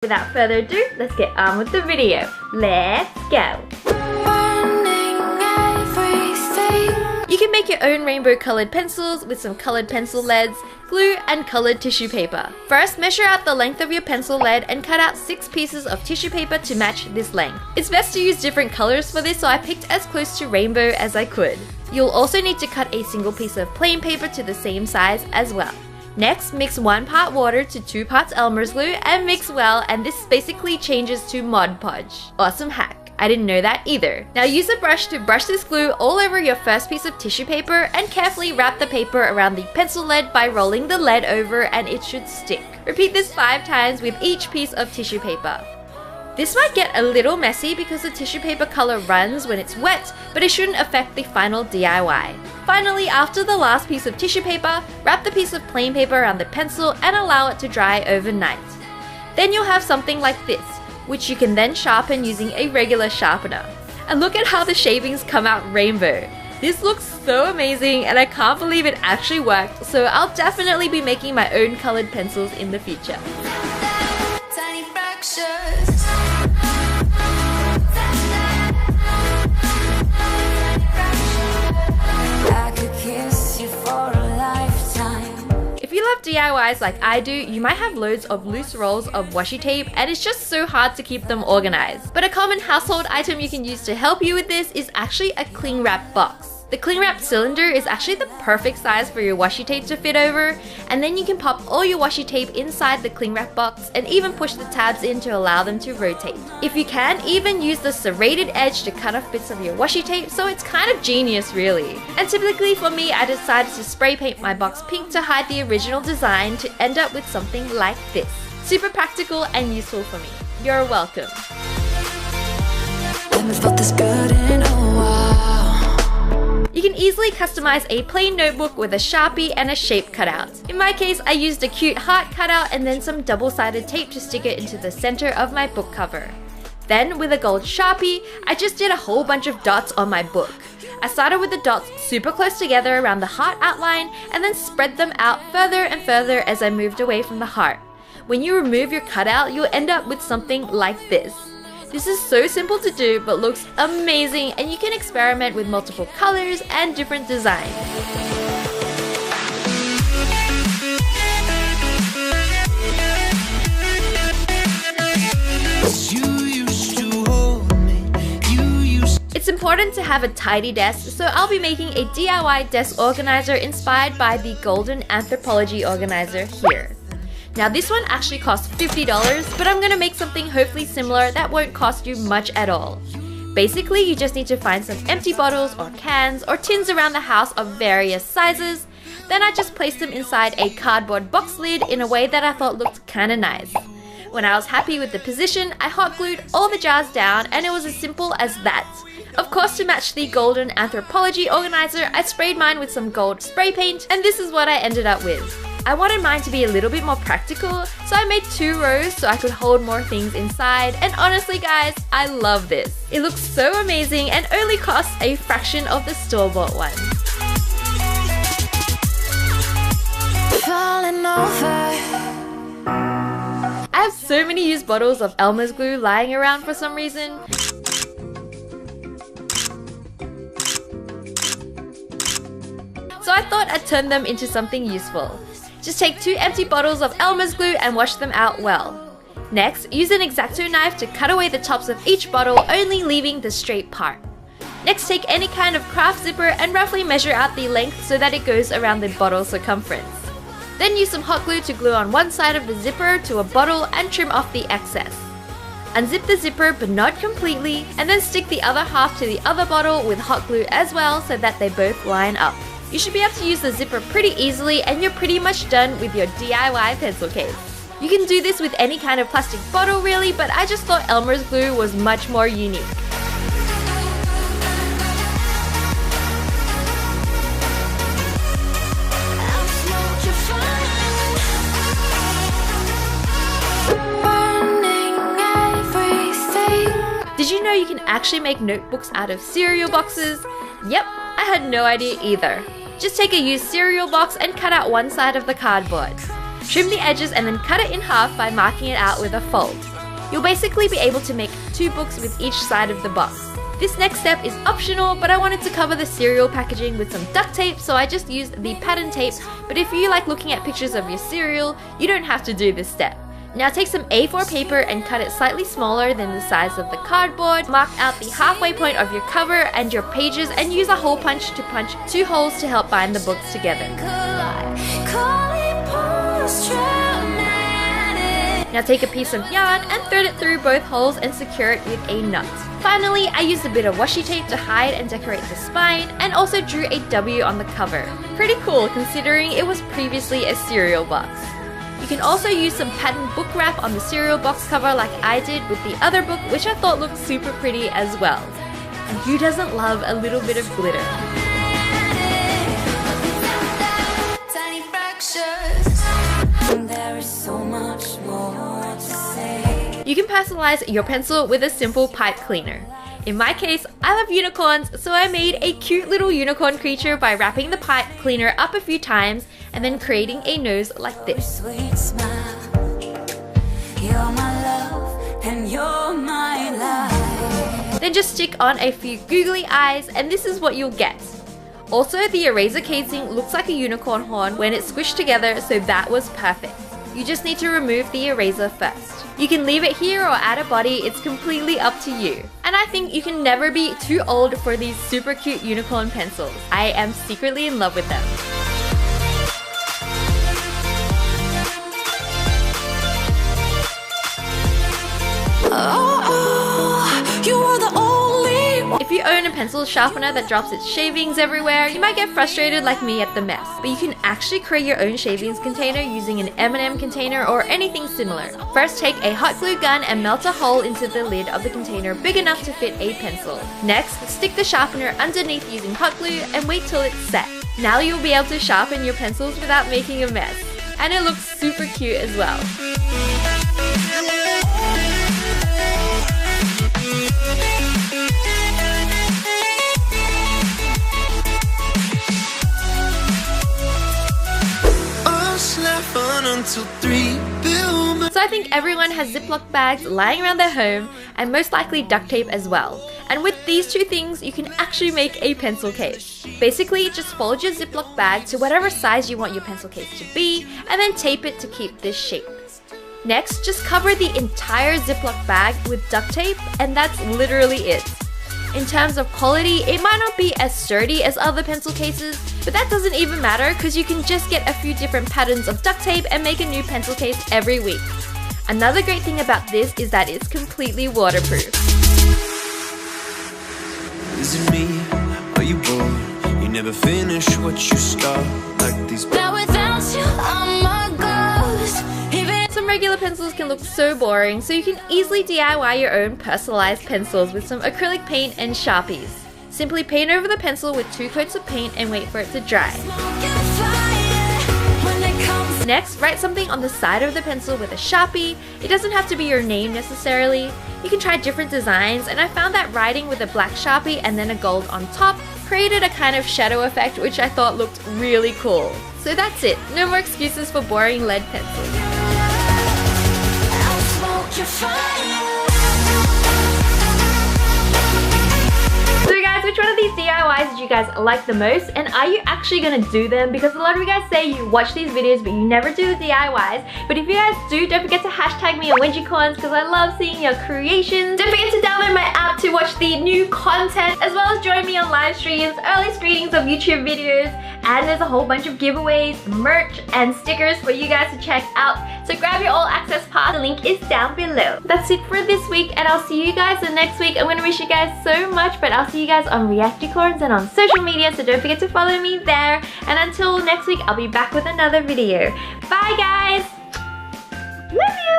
Without further ado, let's get on with the video. Let's go! You can make your own rainbow colored pencils with some colored pencil leads, glue and colored tissue paper. First, measure out the length of your pencil lead and cut out 6 pieces of tissue paper to match this length. It's best to use different colors for this, so I picked as close to rainbow as I could. You'll also need to cut a single piece of plain paper to the same size as well. Next, mix 1 part water to 2 parts Elmer's glue and mix well, and this basically changes to Mod Podge. Awesome hack. I didn't know that either. Now use a brush to brush this glue all over your first piece of tissue paper and carefully wrap the paper around the pencil lead by rolling the lead over, and it should stick. Repeat this 5 times with each piece of tissue paper. This might get a little messy because the tissue paper color runs when it's wet, but it shouldn't affect the final DIY. Finally, after the last piece of tissue paper, wrap the piece of plain paper around the pencil and allow it to dry overnight. Then you'll have something like this, which you can then sharpen using a regular sharpener. And look at how the shavings come out rainbow. This looks so amazing and I can't believe it actually worked, so I'll definitely be making my own colored pencils in the future. Tiny fractures. If you love DIYs like I do, you might have loads of loose rolls of washi tape and it's just so hard to keep them organized. But a common household item you can use to help you with this is actually a cling wrap box. The cling wrap cylinder is actually the perfect size for your washi tape to fit over, and then you can pop all your washi tape inside the cling wrap box and even push the tabs in to allow them to rotate. If you can, even use the serrated edge to cut off bits of your washi tape, so it's kind of genius really. And typically for me, I decided to spray paint my box pink to hide the original design to end up with something like this. Super practical and useful for me. You're welcome. Haven't felt this good in a while. You can easily customize a plain notebook with a Sharpie and a shape cutout. In my case, I used a cute heart cutout and then some double-sided tape to stick it into the center of my book cover. Then, with a gold Sharpie, I just did a whole bunch of dots on my book. I started with the dots super close together around the heart outline and then spread them out further and further as I moved away from the heart. When you remove your cutout, you'll end up with something like this. This is so simple to do but looks amazing, and you can experiment with multiple colors and different designs. It's important to have a tidy desk, so I'll be making a DIY desk organizer inspired by the Golden Anthropology organizer here. Now this one actually costs $50, but I'm gonna make something hopefully similar that won't cost you much at all. Basically, you just need to find some empty bottles or cans or tins around the house of various sizes. Then I just placed them inside a cardboard box lid in a way that I thought looked kinda nice. When I was happy with the position, I hot glued all the jars down, and it was as simple as that. Of course, to match the Golden Anthropology organizer, I sprayed mine with some gold spray paint, and this is what I ended up with. I wanted mine to be a little bit more practical, so I made 2 rows so I could hold more things inside, and honestly guys, I love this. It looks so amazing and only costs a fraction of the store-bought one. Falling over. I have so many used bottles of Elmer's glue lying around for some reason. So I thought I'd turn them into something useful. Just take 2 empty bottles of Elmer's glue and wash them out well. Next, use an X-Acto knife to cut away the tops of each bottle, only leaving the straight part. Next, take any kind of craft zipper and roughly measure out the length so that it goes around the bottle circumference. Then use some hot glue to glue on one side of the zipper to a bottle and trim off the excess. Unzip the zipper but not completely, and then stick the other half to the other bottle with hot glue as well so that they both line up. You should be able to use the zipper pretty easily, and you're pretty much done with your DIY pencil case. You can do this with any kind of plastic bottle really, but I just thought Elmer's glue was much more unique. Did you know you can actually make notebooks out of cereal boxes? Yep, I had no idea either. Just take a used cereal box and cut out one side of the cardboard. Trim the edges and then cut it in half by marking it out with a fold. You'll basically be able to make 2 books with each side of the box. This next step is optional, but I wanted to cover the cereal packaging with some duct tape, so I just used the pattern tape, but if you like looking at pictures of your cereal, you don't have to do this step. Now take some A4 paper and cut it slightly smaller than the size of the cardboard. Mark out the halfway point of your cover and your pages and use a hole punch to punch 2 holes to help bind the books together. Now take a piece of yarn and thread it through both holes and secure it with a knot. Finally, I used a bit of washi tape to hide and decorate the spine and also drew a W on the cover. Pretty cool considering it was previously a cereal box. You can also use some patterned book wrap on the cereal box cover like I did with the other book, which I thought looked super pretty as well. And who doesn't love a little bit of glitter? Tiny fractures. There is so much more to say. You can personalize your pencil with a simple pipe cleaner. In my case, I love unicorns, so I made a cute little unicorn creature by wrapping the pipe cleaner up a few times and then creating a nose like this. Sweet smile. You're my love and you're my life. Then just stick on a few googly eyes and this is what you'll get. Also, the eraser casing looks like a unicorn horn when it's squished together, so that was perfect. You just need to remove the eraser first. You can leave it here or add a body, it's completely up to you. And I think you can never be too old for these super cute unicorn pencils. I am secretly in love with them. You are the only one. If you own a pencil sharpener that drops its shavings everywhere, you might get frustrated like me at the mess. But you can actually create your own shavings container using an M&M container or anything similar. First, take a hot glue gun and melt a hole into the lid of the container big enough to fit a pencil. Next, stick the sharpener underneath using hot glue and wait till it's set. Now you'll be able to sharpen your pencils without making a mess. And it looks super cute as well. So I think everyone has Ziploc bags lying around their home and most likely duct tape as well. And with these 2 things, you can actually make a pencil case. Basically, just fold your Ziploc bag to whatever size you want your pencil case to be and then tape it to keep this shape. Next, just cover the entire Ziploc bag with duct tape and that's literally it. In terms of quality, it might not be as sturdy as other pencil cases, but that doesn't even matter because you can just get a few different patterns of duct tape and make a new pencil case every week. Another great thing about this is that it's completely waterproof. Is it me? Are you bored? You never finish what you start like these. Now without you, I'm a ghost. Some regular pencils can look so boring, so you can easily DIY your own personalized pencils with some acrylic paint and Sharpies. Simply paint over the pencil with 2 coats of paint and wait for it to dry. Next, write something on the side of the pencil with a Sharpie. It doesn't have to be your name necessarily. You can try different designs, and I found that writing with a black Sharpie and then a gold on top created a kind of shadow effect which I thought looked really cool. So that's it, no more excuses for boring lead pencils. So guys, which one of these DIYs did you guys like the most, and are you actually gonna do them? Because a lot of you guys say you watch these videos but you never do the DIYs. But if you guys do, don't forget to hashtag me on Wenjicorns because I love seeing your creations. Don't forget to download my app to watch the new content, as well as join me on live streams, early screenings of YouTube videos, and there's a whole bunch of giveaways, merch, and stickers for you guys to check out. So grab your all access pass, the link is down below. That's it for this week, and I'll see you guys the next week. I'm gonna miss you guys so much, but I'll see you guys on Reacticorns and on social media, so don't forget to follow me there. And until next week, I'll be back with another video. Bye guys! Love you!